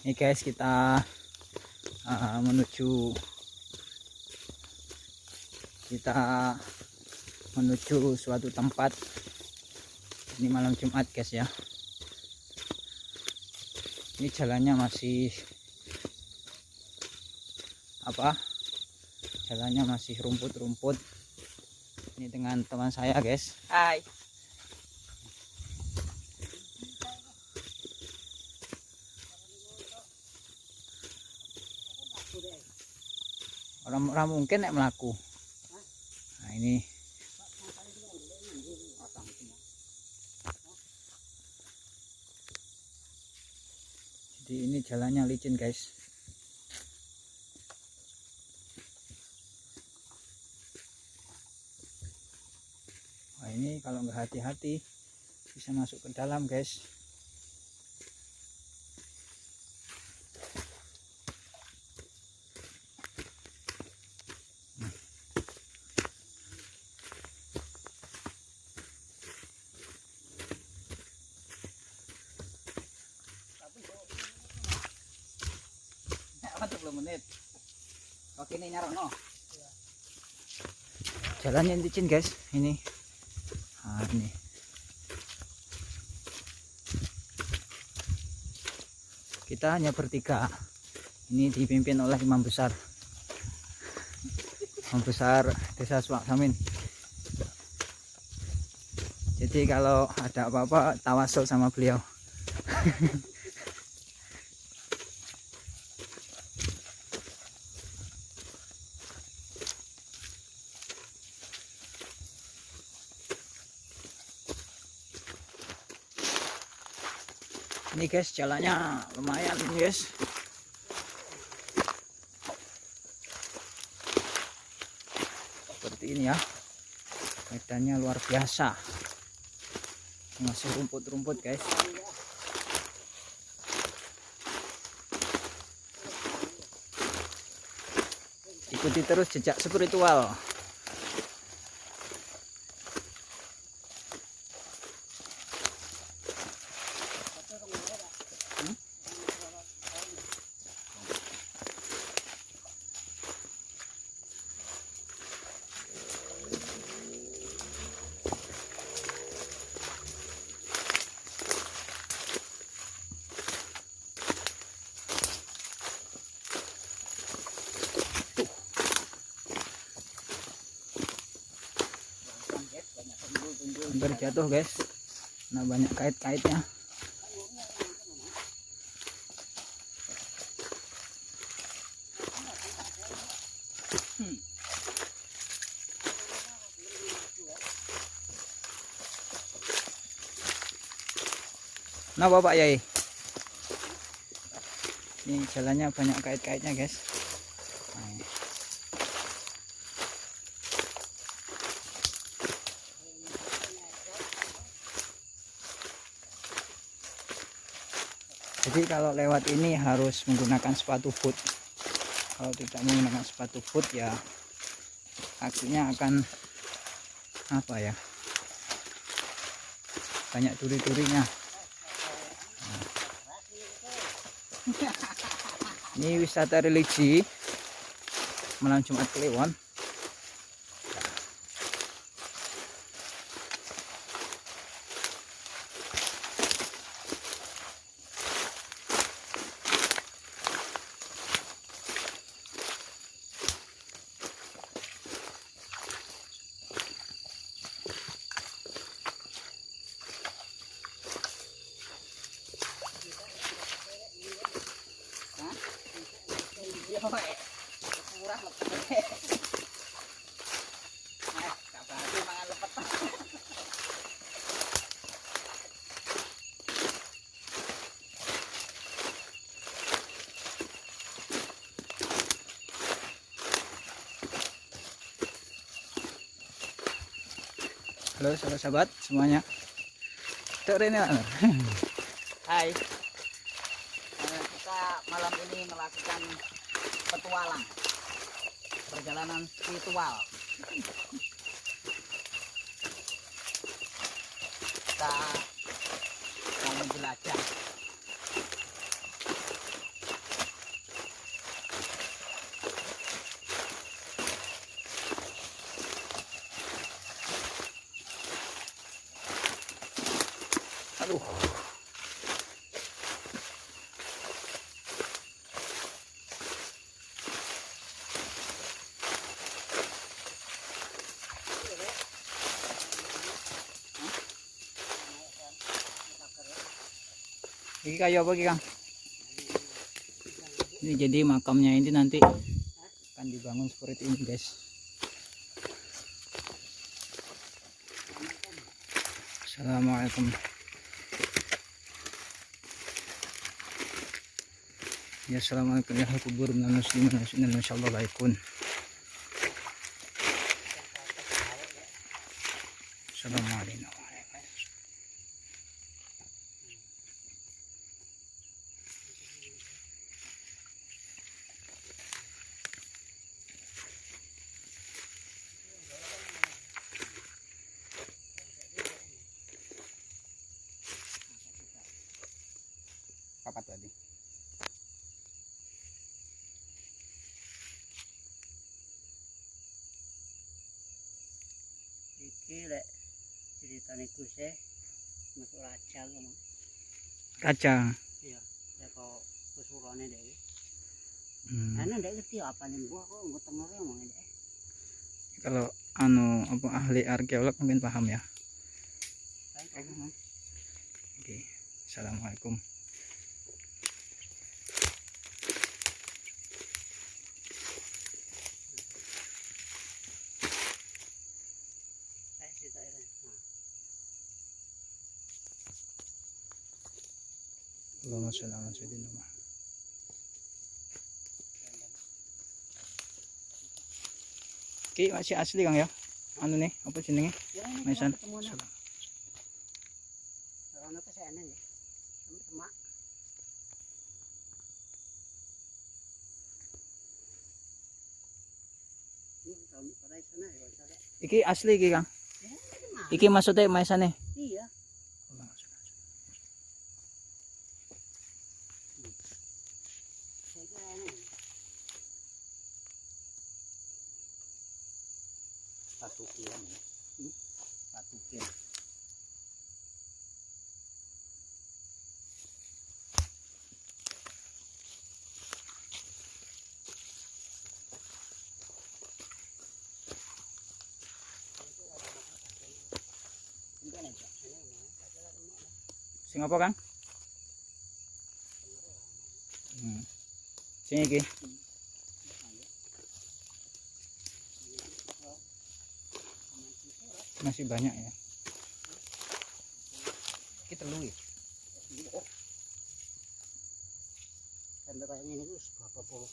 Ini guys, kita menuju suatu tempat. Ini malam Jumat guys ya. Ini jalannya masih jalannya masih rumput-rumput. Ini dengan teman saya guys. Hai. Orang mungkin nek melaku. Nah ini jadi ini jalannya licin guys. Wah ini kalau nggak hati-hati bisa masuk ke dalam guys. Menit. Oke ini nyarok no. Jalannya licin guys ini. Nah, ini. Kita hanya bertiga. Ini dipimpin oleh imam besar. Imam besar Desa Suwak Samin. Jadi kalau ada apa-apa tawasul sama beliau. Ini guys jalannya lumayan guys. Seperti ini ya. Medannya luar biasa. Masih rumput-rumput guys. Ikuti terus jejak spiritual. Hampir jatuh guys. Nah banyak kait-kaitnya. Nah Bapak Yai, ini jalannya banyak kait-kaitnya guys. Jadi kalau lewat ini harus menggunakan sepatu boot. Kalau tidak menggunakan sepatu boot ya kakinya akan banyak duri-durinya. Ini wisata religi malam Jumat Kliwon. Halo sahabat semuanya. Hai. Kita malam ini melakukan petualang, perjalanan spiritual. Kita mau menjelajah Ini kayu apa Kang? Ini jadi makamnya ini nanti akan dibangun seperti ini guys. Assalamualaikum. Ya, assalamualaikum ya kubur minal muslimin insyaallah laikun. Assalamualaikum. Papat tadi. Iki lek ceritane Gusih masuk raja ngono. Raja. Iya, lek kok kesurane dhewe. Hmm. Ana ndek ngerti apa ning gua kok nggo tengere omong ndek. Kalau apa ahli arkeolog mungkin paham ya. Oke. Assalamualaikum. Allahumma sholli ala sayyidina Muhammad. Ki masih asli Kang ya? Anu nih, apa jenenge? Mesan. Karena apa saya ya? Sama. Iki asli iki Kang. Iki maksudnya mesane. Iya. Patukian ya. Patukian. Sing apa Kang? Sing iki. Masih banyak ya. Kita telu ya. Sampai kayak ini tuh berapa puluh.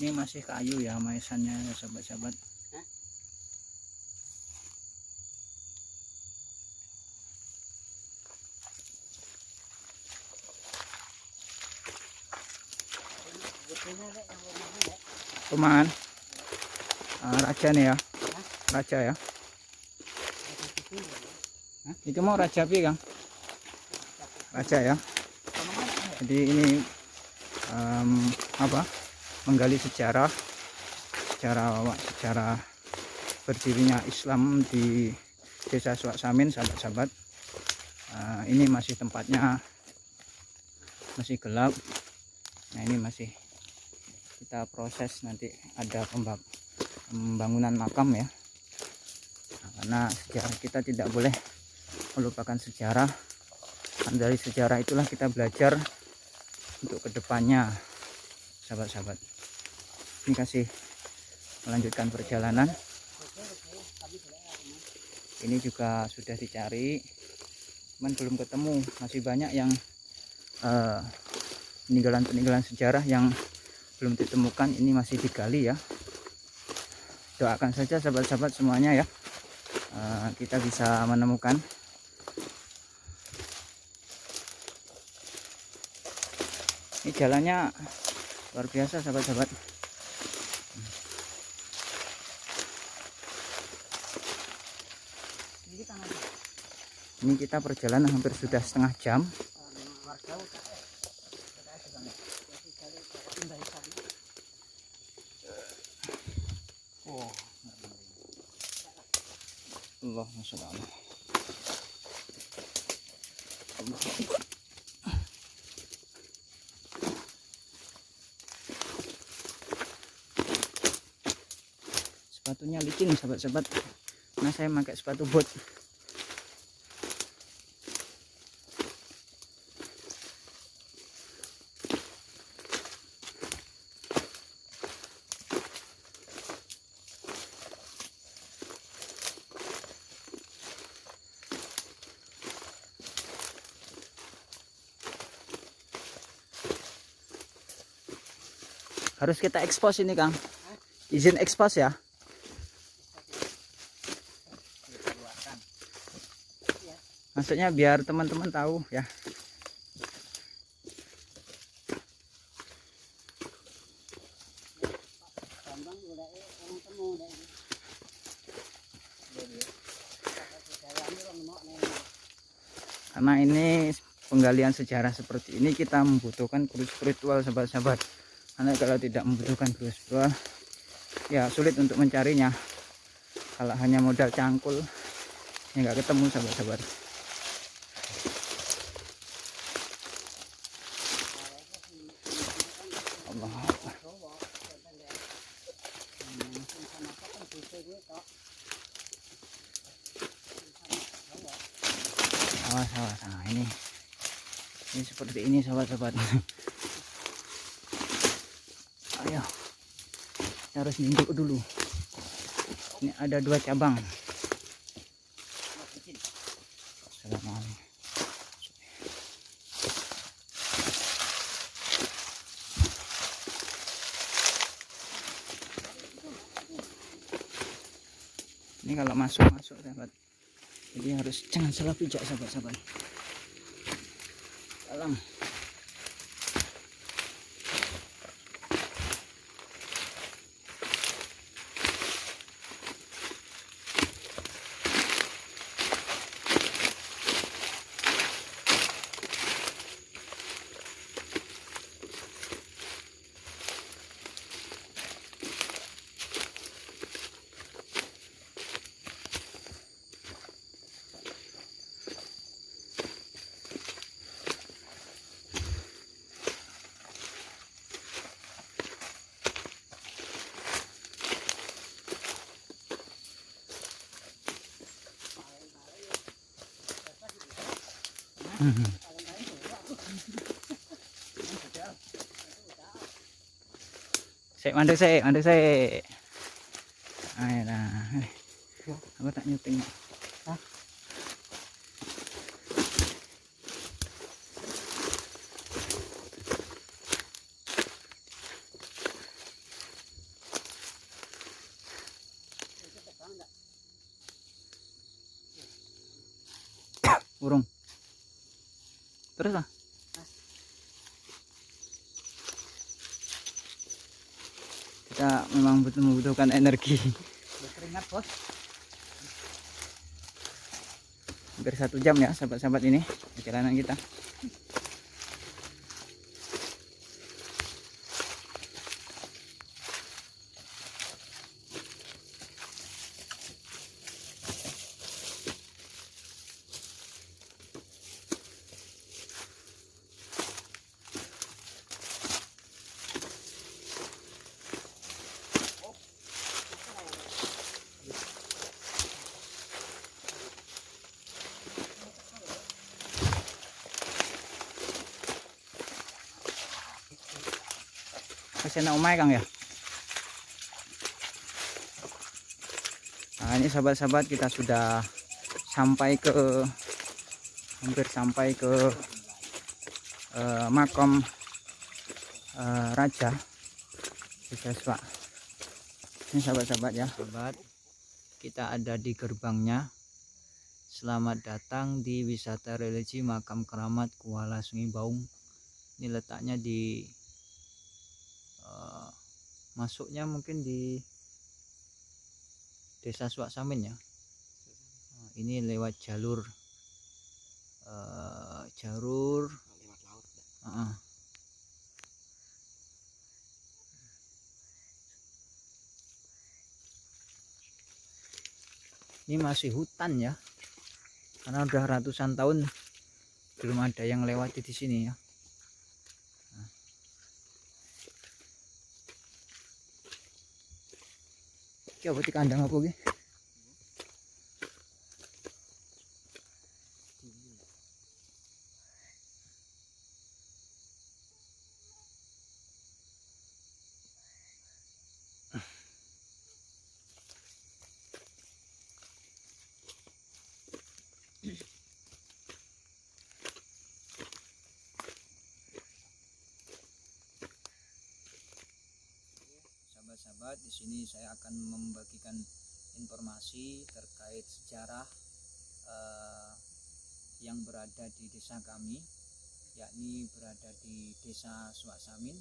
Ini masih kayu ya maesannya ya sahabat-sahabat. Peman. Raja nih ya. Raja ya. Itu mau raja pi Kang? Raja ya. Jadi ini menggali sejarah berdirinya Islam di Desa Suak Samin, sahabat-sahabat. Ini masih tempatnya masih gelap. Nah ini masih kita proses, nanti ada pembangunan makam ya. Nah, karena sejarah kita tidak boleh melupakan sejarah. Dan dari sejarah itulah kita belajar untuk kedepannya, sahabat-sahabat. Ini kasih melanjutkan perjalanan. Ini juga sudah dicari, cuman belum ketemu. Masih banyak yang peninggalan-peninggalan sejarah yang belum ditemukan. Ini masih digali ya. Doakan saja sahabat-sahabat semuanya ya, kita bisa menemukan. Ini jalannya luar biasa sahabat-sahabat. Ini kita perjalanan hampir sudah setengah jam. Allahumma sholli ala Muhammad. Sepatunya licin sahabat-sahabat, nah saya pakai sepatu bot. Harus kita expose ini Kang. Izin expose ya. Kita luaskan. Ya, Maksudnya biar teman-teman tahu ya. Bambang udah orang temu dah. Jadi, saya ambil orang mau nih. Karena ini penggalian sejarah seperti ini kita membutuhkan kru spiritual sahabat-sahabat. Karena kalau tidak membutuhkan kru spiritual ya sulit untuk mencarinya. Kalau hanya modal cangkul ya nggak ketemu sahabat-sahabat. Allah. Awas, awas. Nah, ini seperti ini sahabat-sahabat. Ayo, kita harus ninduk dulu. Ini ada 2 cabang. Assalamualaikum. Ini kalau masuk sahabat. Jadi harus jangan salah pijak sahabat-sahabat. Dalam. Mandek saya. Ayo nah. Aku tak nyuting. Hah? Burung. Terus lah. Kita memang membutuhkan energi. Berkeringat bos. Hampir 1 jam ya sahabat-sahabat ini perjalanan kita. Kesana umai Kang ya. Nah ini sahabat-sahabat kita sudah hampir sampai ke makam Raja Siswa. Ini sahabat-sahabat ya. Sahabat, kita ada di gerbangnya. Selamat datang di wisata religi Makam Keramat Kuala Sungai Baung. Ini letaknya di masuknya mungkin di Desa Suaksamin ya. Ini lewat jalur lewat laut. Ini masih hutan ya, karena udah ratusan tahun belum ada yang lewati di sini ya. Iki apa di kandang apa iki? sahabat, di sini saya akan membagikan informasi terkait sejarah yang berada di desa kami, yakni berada di Desa Suaksamin,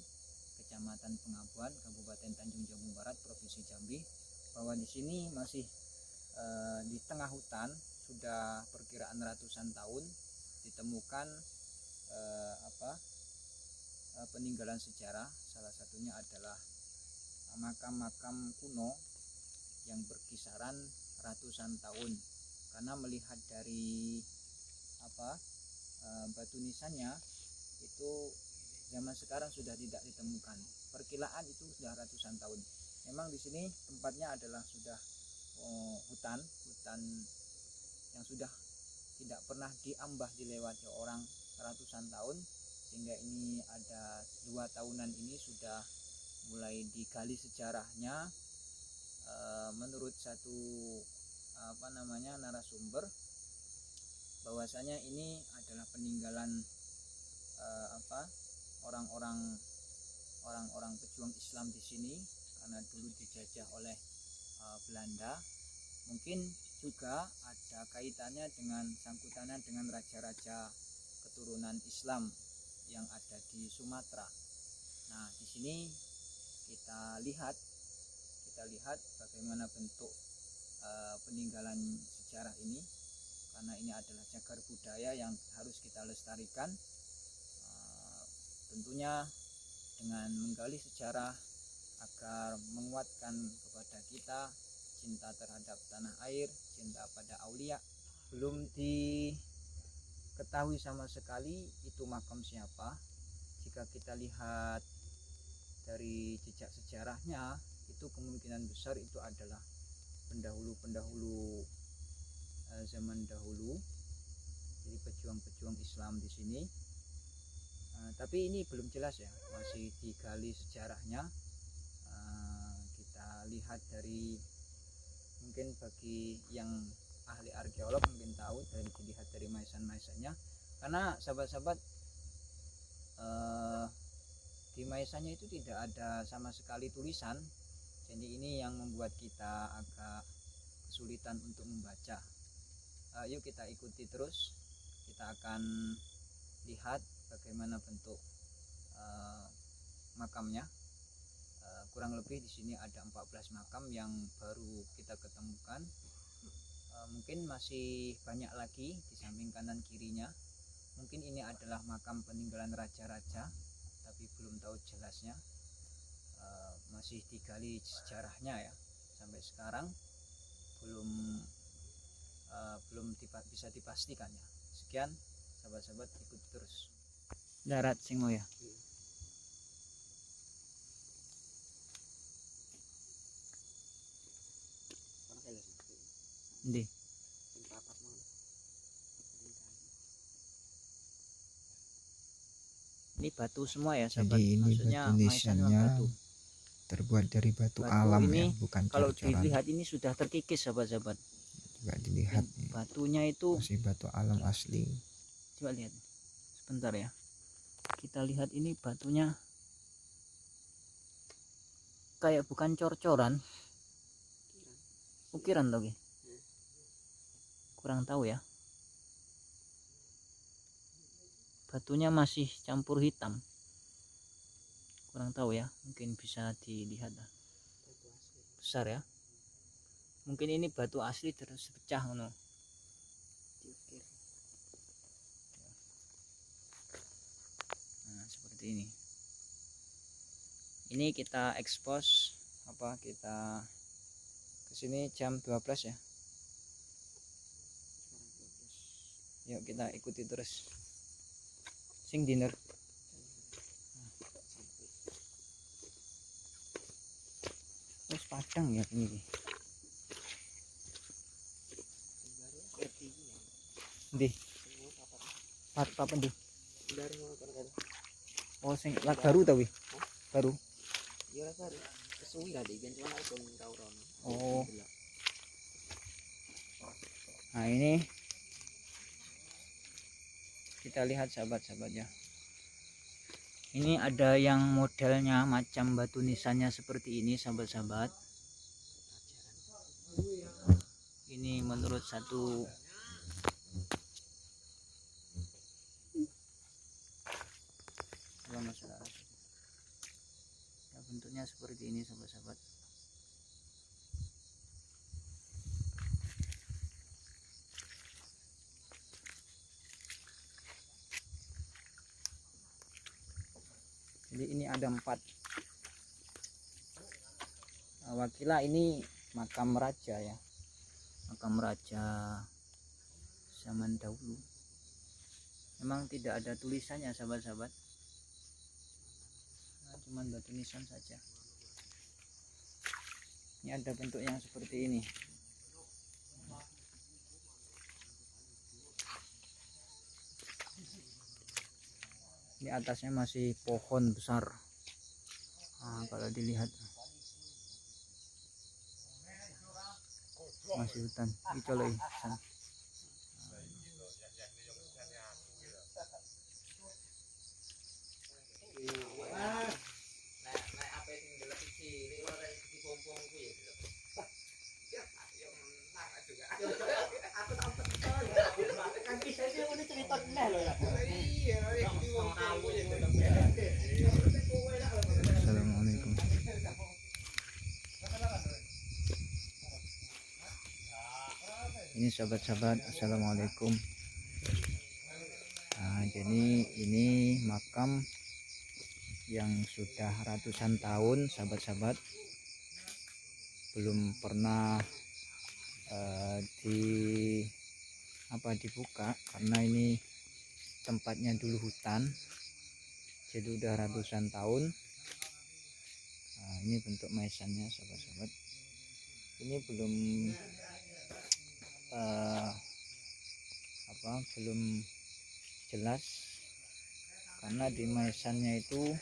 Kecamatan Pengabuan, Kabupaten Tanjung Jabung Barat, Provinsi Jambi. Bahwa di sini masih di tengah hutan, sudah perkiraan ratusan tahun ditemukan peninggalan sejarah. Salah satunya adalah makam-makam kuno yang berkisaran ratusan tahun, karena melihat dari batu nisannya itu zaman sekarang sudah tidak ditemukan. Perkiraan itu sudah ratusan tahun. Memang di sini tempatnya adalah sudah hutan yang sudah tidak pernah diambah dilewati orang ratusan tahun, sehingga ini ada 2 tahunan ini sudah mulai digali sejarahnya. Menurut satu narasumber, bahwasanya ini adalah peninggalan orang-orang pejuang Islam di sini, karena dulu dijajah oleh Belanda. Mungkin juga ada kaitannya dengan sangkutannya dengan raja-raja keturunan Islam yang ada di Sumatera. Nah, di sini kita lihat bagaimana bentuk peninggalan sejarah ini, karena ini adalah cagar budaya yang harus kita lestarikan. Tentunya dengan menggali sejarah agar menguatkan kepada kita cinta terhadap tanah air, cinta pada aulia. Belum diketahui sama sekali itu makam siapa. Jika kita lihat dari jejak sejarahnya, itu kemungkinan besar itu adalah pendahulu-pendahulu zaman dahulu, jadi pejuang-pejuang Islam di sini. Tapi ini belum jelas ya, masih digali sejarahnya. Kita lihat dari, mungkin bagi yang ahli arkeolog mungkin tahu, dari dilihat dari maesan-maesannya, karena sahabat-sahabat di maesannya itu tidak ada sama sekali tulisan. Jadi ini yang membuat kita agak kesulitan untuk membaca. Yuk kita ikuti terus, kita akan lihat bagaimana bentuk makamnya. Kurang lebih di sini ada 14 makam yang baru kita ketemukan. Mungkin masih banyak lagi di samping kanan kirinya. Mungkin ini adalah makam peninggalan raja-raja, tapi belum tahu jelasnya. Masih digali sejarahnya ya, sampai sekarang belum bisa dipastikan ya. Sekian sahabat-sahabat, ikut terus. Darat singo ya. Ndi. Ini batu semua ya sahabat. Jadi ini maksudnya batu nisannya terbuat dari batu alam ini, ya, bukan kalau cor-coran. dilihat ini sudah terkikis sahabat-sahabat. Juga dilihat batunya itu masih batu alam asli. Coba lihat sebentar ya, kita lihat ini batunya kayak bukan cor-coran, ukiran tuh, kurang tahu ya. Batunya masih campur hitam, kurang tahu ya, mungkin bisa dilihat lah. Besar ya, mungkin ini batu asli terus pecah no. Nah seperti ini kita expose kita kesini jam 12 ya. Yuk kita ikuti terus. Sing dinner. Terus padang ya ini. Ndi. Apa ndi? Oh sing lag baru ta wi? Baru. Iya baru. Kesuwi lah di ben cuma aku tahu rono. Oh. Nah ini kita lihat sahabat-sahabat ya. Ini ada yang modelnya macam batu nisannya seperti ini sahabat-sahabat. Ini menurut satu masalah. Ya, bentuknya seperti ini sahabat-sahabat. Jadi ini ada 4. Wakila ini makam raja ya, makam raja zaman dahulu. Memang tidak ada tulisannya sahabat-sahabat, nah, cuman batu nisan saja. Ini ada bentuk yang seperti ini. Ini atasnya masih pohon besar. Nah, kalau dilihat masih hutan. Ini colok sana. Assalamualaikum. Ini sahabat-sahabat, assalamualaikum. Nah, jadi ini makam yang sudah ratusan tahun sahabat-sahabat, belum pernah dibuka karena ini tempatnya dulu hutan, jadi udah ratusan tahun. Nah, ini bentuk maesannya sahabat-sahabat. Ini belum belum jelas karena di maesannya itu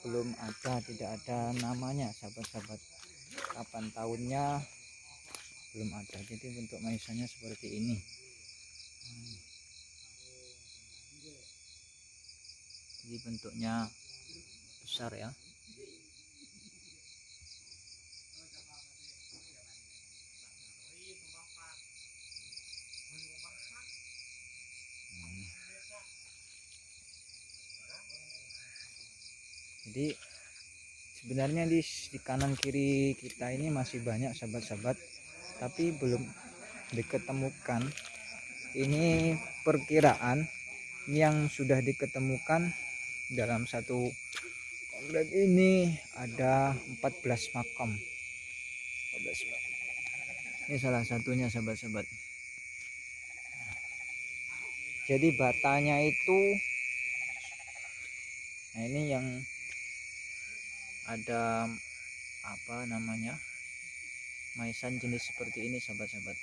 belum ada, tidak ada namanya sahabat-sahabat, kapan tahunnya belum ada. Jadi bentuk maesannya seperti ini. Jadi bentuknya besar ya. Jadi sebenarnya di kanan kiri kita ini masih banyak sahabat-sahabat, tapi belum diketemukan. Ini perkiraan yang sudah diketemukan dalam satu komplek ini ada 14 makam. 14 makam. Ini salah satunya sahabat-sahabat. Jadi batanya itu, nah ini yang ada apa namanya, maesan jenis seperti ini sahabat-sahabat.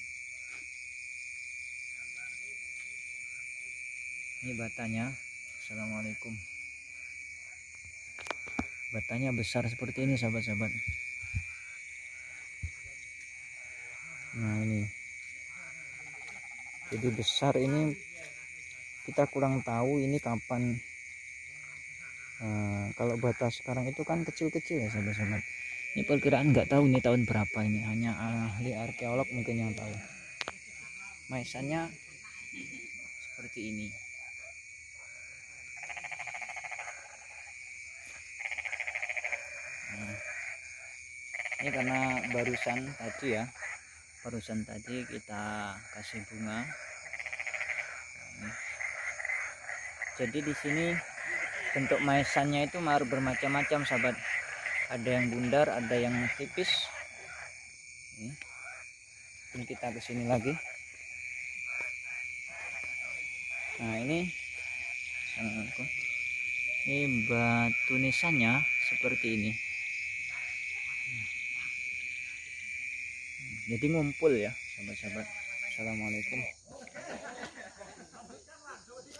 Ini batanya. Assalamualaikum. Batanya besar seperti ini sahabat-sahabat. Nah ini, jadi besar ini, kita kurang tahu ini kapan. Kalau bata sekarang itu kan kecil-kecil ya sahabat-sahabat. Ini perkiraan nggak tahu ini tahun berapa, ini hanya ahli arkeolog mungkin yang tahu. Maesannya seperti ini. Nah, ini karena barusan tadi kita kasih bunga. Jadi di sini bentuk maesannya itu bermacam-macam sahabat. Ada yang bundar, ada yang tipis. Ini kita kesini lagi. Nah ini batu nisannya seperti ini. Jadi ngumpul ya sahabat-sahabat. Assalamualaikum.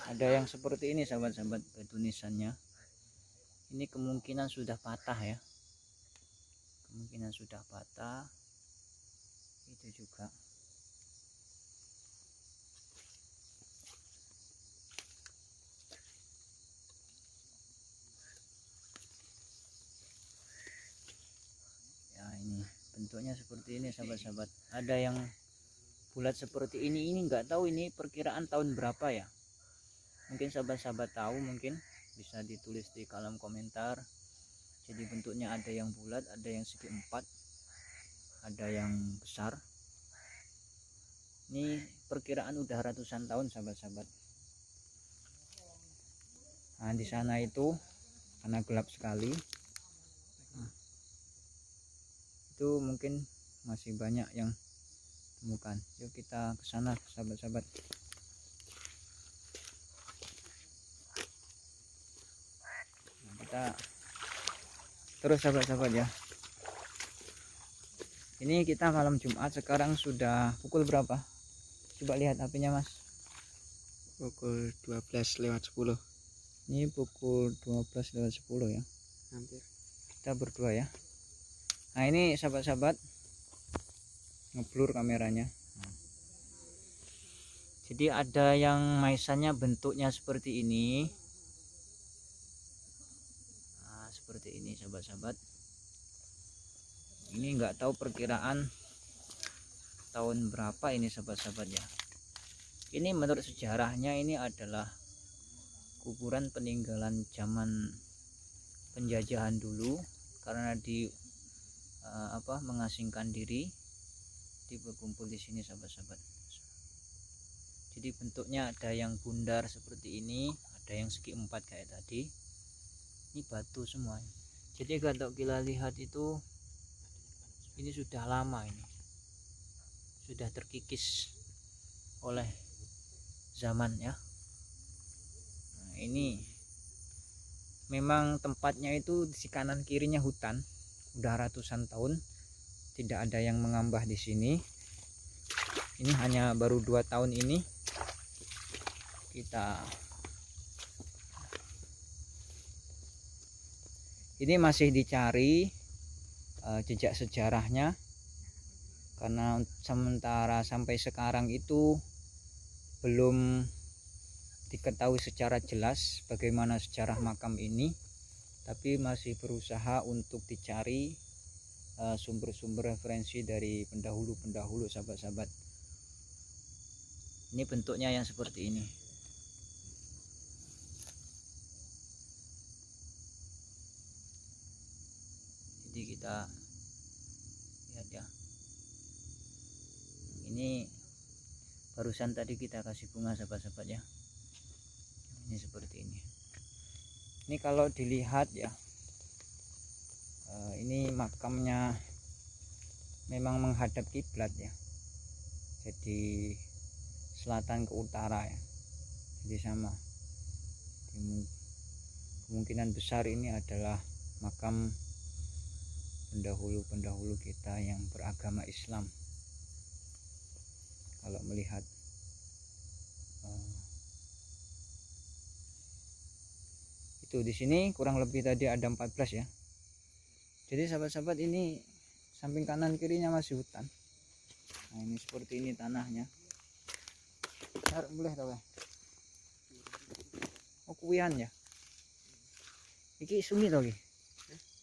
Ada yang seperti ini sahabat-sahabat, batu nisannya. Ini kemungkinan sudah patah ya, kemungkinan sudah patah. Itu juga bentuknya seperti ini sahabat-sahabat. Ada yang bulat seperti ini nggak tahu ini perkiraan tahun berapa ya. Mungkin sahabat-sahabat tahu, mungkin bisa ditulis di kolom komentar. Jadi bentuknya ada yang bulat, ada yang segi empat, ada yang besar. Ini perkiraan udah ratusan tahun sahabat-sahabat. Nah di sana itu karena gelap sekali, nah, itu mungkin masih banyak yang temukan. Yuk kita ke sana sahabat-sahabat. Nah, kita terus sahabat-sahabat ya. Ini kita malam Jumat, sekarang sudah pukul berapa? Coba lihat HP-nya Mas. Pukul 12:10. Ini pukul 12:10 ya. Hampir. Kita berdua ya. Nah ini sahabat-sahabat, ngeblur kameranya. Jadi ada yang maisannya bentuknya seperti ini. Nah, seperti ini sahabat-sahabat. Ini nggak tahu perkiraan tahun berapa ini sahabat-sahabat ya. Ini menurut sejarahnya ini adalah kuburan peninggalan zaman penjajahan dulu, karena mengasingkan diri, berkumpul di sini sahabat-sahabat. Jadi bentuknya ada yang bundar seperti ini, ada yang segi empat kayak tadi. Ini batu semua. Jadi kalau kita lihat itu ini sudah lama, ini sudah terkikis oleh zaman ya. Ini memang tempatnya itu di kanan kirinya hutan, udah ratusan tahun tidak ada yang mengambah di sini. Ini hanya baru 2 tahun ini ini masih dicari jejak sejarahnya, karena sementara sampai sekarang itu belum diketahui secara jelas bagaimana sejarah makam ini, tapi masih berusaha untuk dicari sumber-sumber referensi dari pendahulu-pendahulu sahabat-sahabat. Ini bentuknya yang seperti ini. Jadi kita lihat ya. Ini barusan tadi kita kasih bunga sahabat-sahabat ya. Ini seperti ini. Ini kalau dilihat ya, ini makamnya memang menghadap kiblat ya, jadi selatan ke utara ya, jadi sama. Kemungkinan besar ini adalah makam pendahulu-pendahulu kita yang beragama Islam. Kalau melihat itu di sini kurang lebih tadi ada 14 ya. Jadi sahabat-sahabat, ini samping kanan kirinya masih hutan. Nah ini seperti ini tanahnya. Boleh tau ya? Oh kuwian ya. Iki sungi tau iki.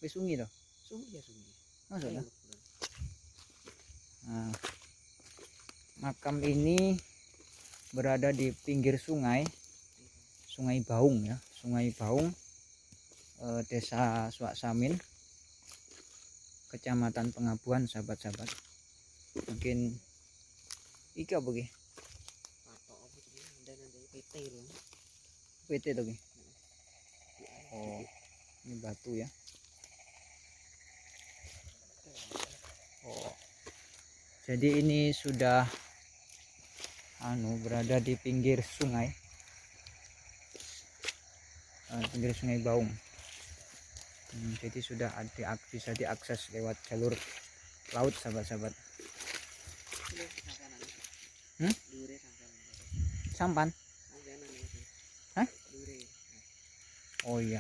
Wis sungi tau. Sungi ya sungi. Masuk ya. Nah, makam ini berada di pinggir sungai, Sungai Baung ya, Sungai Baung, Desa Suaksamin, Kecamatan Pengabuan sahabat-sahabat. Mungkin iki apa iki? PT to iki. Oh, ini batu ya. Oh. Jadi ini sudah berada di pinggir sungai. Pinggir Sungai Baung. Jadi sudah bisa diakses lewat jalur laut sahabat-sahabat. Sampan? Hah? Oh iya.